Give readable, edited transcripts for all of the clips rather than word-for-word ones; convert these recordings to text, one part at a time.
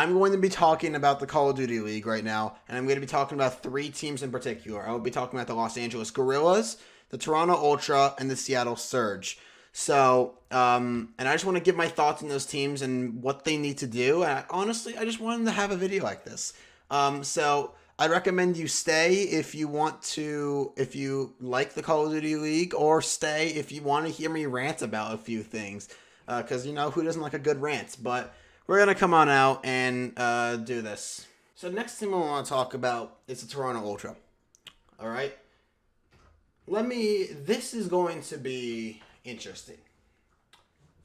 I'm going to be talking about the Call of Duty League right now, and I'm going to be talking about three teams in particular. I will be talking about the Los Angeles Guerrillas, the Toronto Ultra, and the Seattle Surge. So, and I just want to give my thoughts on those teams and what they need to do. And honestly, I just wanted to have a video like this. So I recommend you stay if you want to, if you like the Call of Duty League, or stay if you want to hear me rant about a few things. Because, who doesn't like a good rant? But we're going to come on out and do this. So next thing I want to talk about is the Toronto Ultra. All right? This is going to be interesting.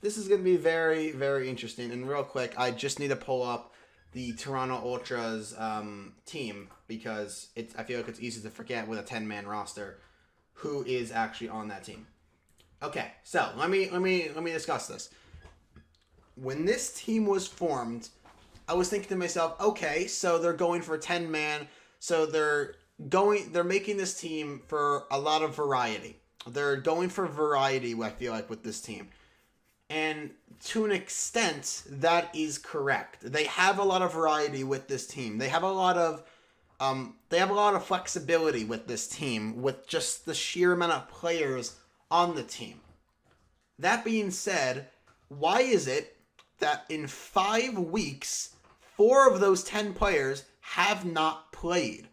This is going to be very, very interesting. And real quick, I just need to pull up the Toronto Ultras team because I feel like it's easy to forget with a 10-man roster who is actually on that team. Okay, so let me discuss this. When this team was formed, I was thinking to myself, okay, so they're going for 10-man, so they're making this team for a lot of variety. They're going for variety, I feel like, with this team. And to an extent, that is correct. They have a lot of variety with this team. They have a lot of flexibility with this team, with just the sheer amount of players on the team. That being said, why is it that in 5 weeks, 4 of those 10 players have not played?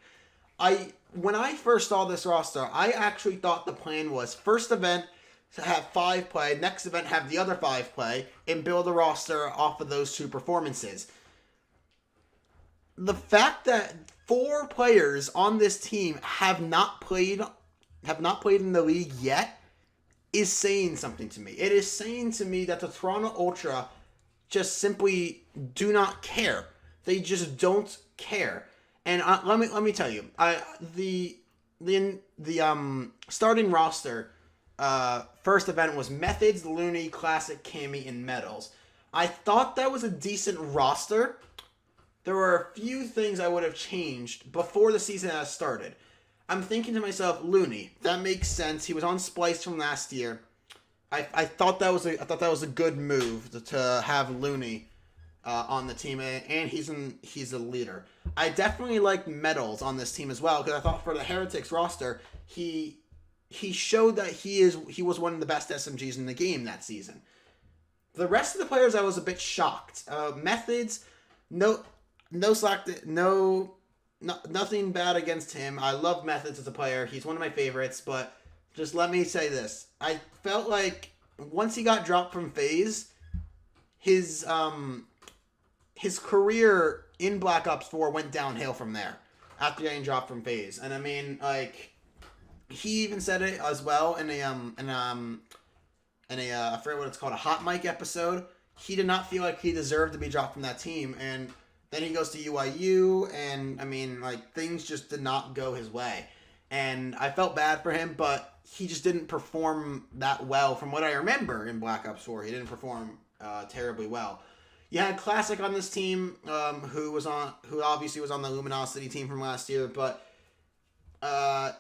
When I first saw this roster, I actually thought the plan was first event to have 5 play, next event have the other 5 play, and build a roster off of those 2 performances. The fact that 4 players on this team have not played in the league yet is saying something to me. It is saying to me that the Toronto Ultra just simply do not care. They just don't care. And let me tell you, the starting roster first event was Methods, Looney, Classic, Cammy, and Metals. I thought that was a decent roster. There were a few things I would have changed before the season has started. I'm thinking to myself, Looney, that makes sense. He was on Splice from last year. I thought that was a good move to have Looney on the team, and he's a leader. I definitely liked Metals on this team as well, because I thought for the Heretics roster, he showed that he was one of the best SMGs in the game that season. The rest of the players, I was a bit shocked. Methods, nothing bad against him. I love Methods as a player. He's one of my favorites, but just let me say this. I felt like once he got dropped from FaZe, his career in Black Ops 4 went downhill from there after getting dropped from FaZe. And I mean, like, he even said it as well in a I forget what it's called, a Hot Mic episode. He did not feel like he deserved to be dropped from that team, and then he goes to UIU, and I mean, like, things just did not go his way. And I felt bad for him, but he just didn't perform that well from what I remember in Black Ops 4. He didn't perform terribly well. You had Classic on this team, who obviously was on the Luminosity team from last year, but I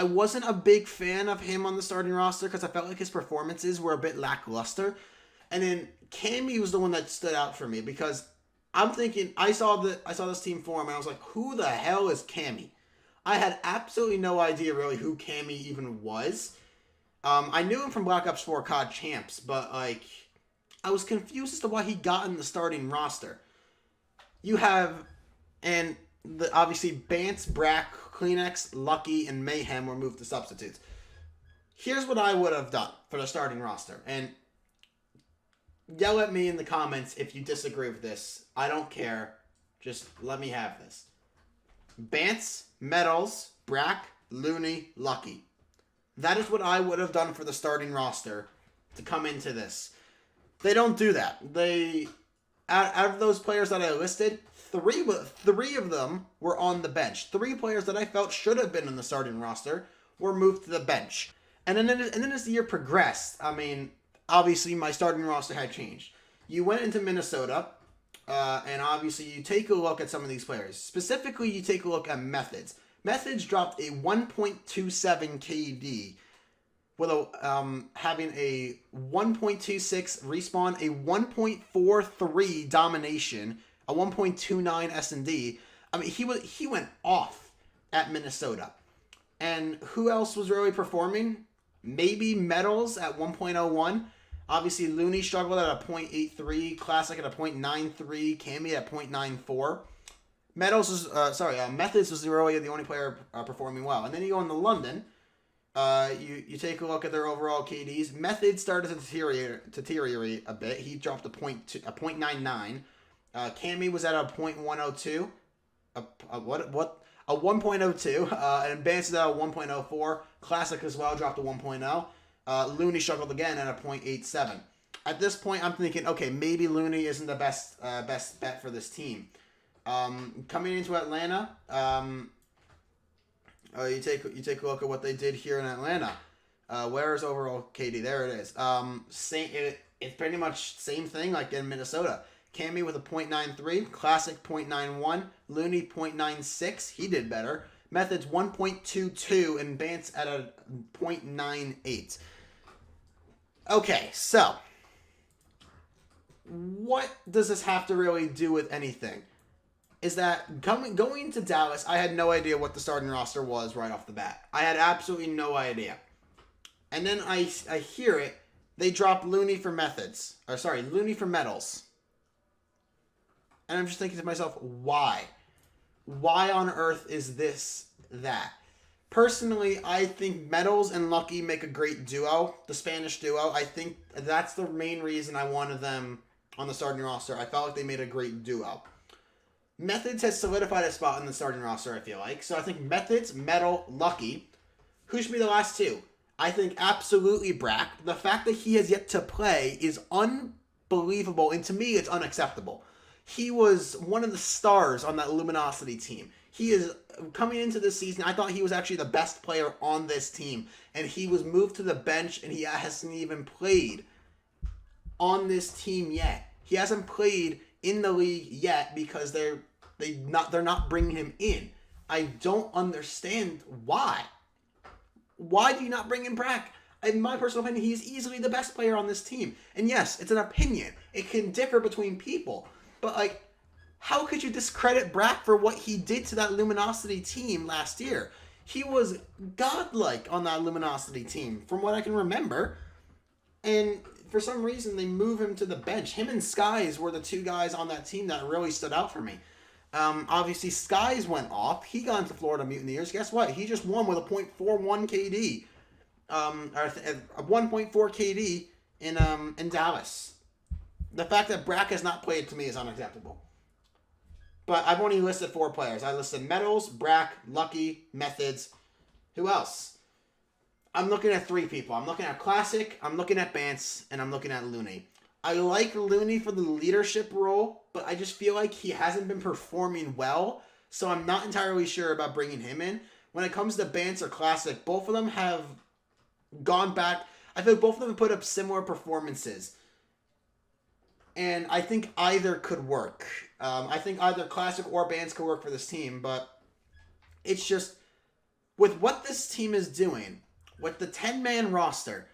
wasn't a big fan of him on the starting roster because I felt like his performances were a bit lackluster. And then Cammy was the one that stood out for me because I'm thinking, I saw this team form and I was like, who the hell is Cammy? I had absolutely no idea really who Cammy even was. I knew him from Black Ops 4 COD Champs, but like, I was confused as to why he got in the starting roster. You have, and obviously Bance, Brack, Kleenex, Lucky, and Mayhem were moved to substitutes. Here's what I would have done for the starting roster, and yell at me in the comments if you disagree with this. I don't care. Just let me have this. Bance, Metals, Brack, Looney, Lucky. That is what I would have done for the starting roster to come into this. They don't do that. Out of those players that I listed, three of them were on the bench. 3 players that I felt should have been in the starting roster were moved to the bench. And then as the year progressed, I mean, obviously my starting roster had changed. You went into Minnesota, and obviously you take a look at some of these players. Specifically, you take a look at Methods. Methods dropped a 1.27 KD with having a 1.26 respawn, a 1.43 domination, a 1.29 S&D. I mean, he went off at Minnesota. And who else was really performing? Maybe Metals at 1.01. Obviously, Looney struggled at a 0.83, Classic at a 0.93, Cammy at 0.94. Methods was really the only player performing well. And then you go into London. You take a look at their overall KDs. Methods started to deteriorate a bit. He dropped a 0.99. Cammy was at a 0.102. A 1.02. And Advanced is at a 1.04. Classic as well dropped to 1.0. Looney struggled again at a 0.87. At this point, I'm thinking, okay, maybe Looney isn't the best bet for this team. Coming into Atlanta, you take a look at what they did here in Atlanta. Where is overall KD? There it is. It's pretty much same thing like in Minnesota. Cammy with a 0.93, Classic 0.91, Looney 0.96. He did better. Methods 1.22, and Bance at a 0.98. Okay, so what does this have to really do with anything? Is that going to Dallas, I had no idea what the starting roster was right off the bat. I had absolutely no idea. And then I hear it. They dropped Looney for Metals. And I'm just thinking to myself, why? Why on earth is this that? Personally, I think Metals and Lucky make a great duo, the Spanish duo. I think that's the main reason I wanted them on the starting roster. I felt like they made a great duo. Methods has solidified a spot in the starting roster, I feel like. So I think Methods, Metal, Lucky. Who should be the last two? I think absolutely Brack. The fact that he has yet to play is unbelievable, and to me, it's unacceptable. He was one of the stars on that Luminosity team. He is coming into this season. I thought he was actually the best player on this team, and he was moved to the bench, and he hasn't even played on this team yet. He hasn't played in the league yet because they're not bringing him in. I don't understand why. Why do you not bring in Brack? In my personal opinion, he's easily the best player on this team. And yes, it's an opinion. It can differ between people. But like, how could you discredit Brack for what he did to that Luminosity team last year? He was godlike on that Luminosity team, from what I can remember. And for some reason, they move him to the bench. Him and Skies were the two guys on that team that really stood out for me. Obviously, Skies went off. He got into Florida Mutineers. Guess what? He just won with a .41 KD. A 1.4 KD in Dallas. The fact that Brack has not played, to me, is unacceptable. But I've only listed 4 players. I listed Metals, Brack, Lucky, Methods. Who else? I'm looking at 3 people. I'm looking at Classic, I'm looking at Bance, and I'm looking at Looney. I like Looney for the leadership role, but I just feel like he hasn't been performing well, so I'm not entirely sure about bringing him in. When it comes to Bance or Classic, both of them have gone back. I feel like both of them have put up similar performances. And I think either could work. I think either Classic or Bance could work for this team, but it's just, with what this team is doing, with the 10-man roster,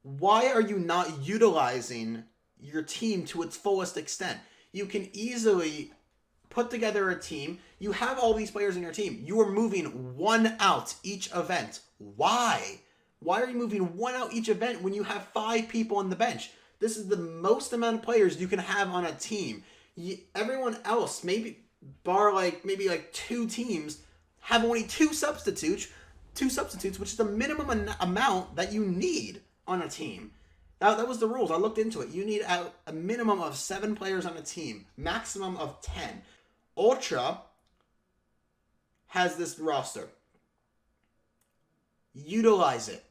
why are you not utilizing your team to its fullest extent? You can easily put together a team. You have all these players in your team. You are moving one out each event. Why? Why are you moving one out each event when you have 5 people on the bench? This is the most amount of players you can have on a team. Everyone else, maybe 2 teams, have only 2 substitutes, which is the minimum amount that you need on a team. That was the rules. I looked into it. You need a minimum of 7 players on a team, maximum of 10. Ultra has this roster. Utilize it.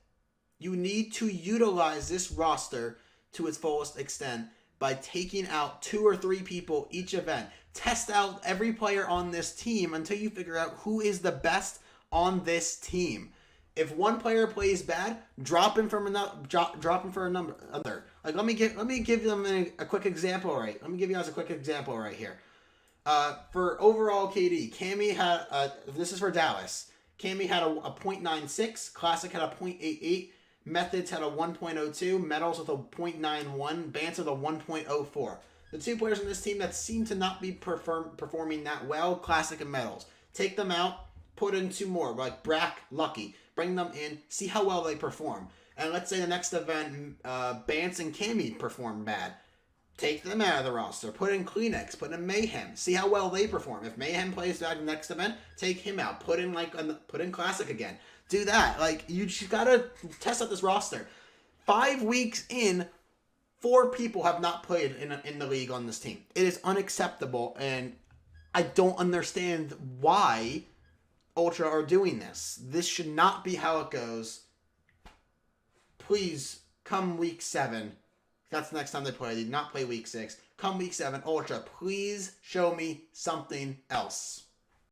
You need to utilize this roster to its fullest extent by taking out 2 or 3 people each event. Test out every player on this team until you figure out who is the best on this team. If one player plays bad, drop him for another. Like, let me give them a quick example. Right, let me give you guys a quick example right here. For overall KD, Cammy had this is for Dallas. Cammy had a .96, Classic had a .88, Methods had a 1.02, Metals with a 0.91, Bance with a 1.04. The two players on this team that seem to not be performing that well, Classic and Metals. Take them out, put in two more, like Brack, Lucky. Bring them in, see how well they perform. And let's say the next event, Bance and Cammy perform bad. Take them out of the roster. Put in Kleenex. Put in Mayhem. See how well they perform. If Mayhem plays bad in the next event, take him out. Put in Classic again. Do that. Like, you just gotta test out this roster. 5 weeks in, 4 people have not played in the league on this team. It is unacceptable, and I don't understand why Ultra are doing this. This should not be how it goes. Please, come week 7. That's the next time they play. They did not play week 6. Come week 7, Ultra, please show me something else.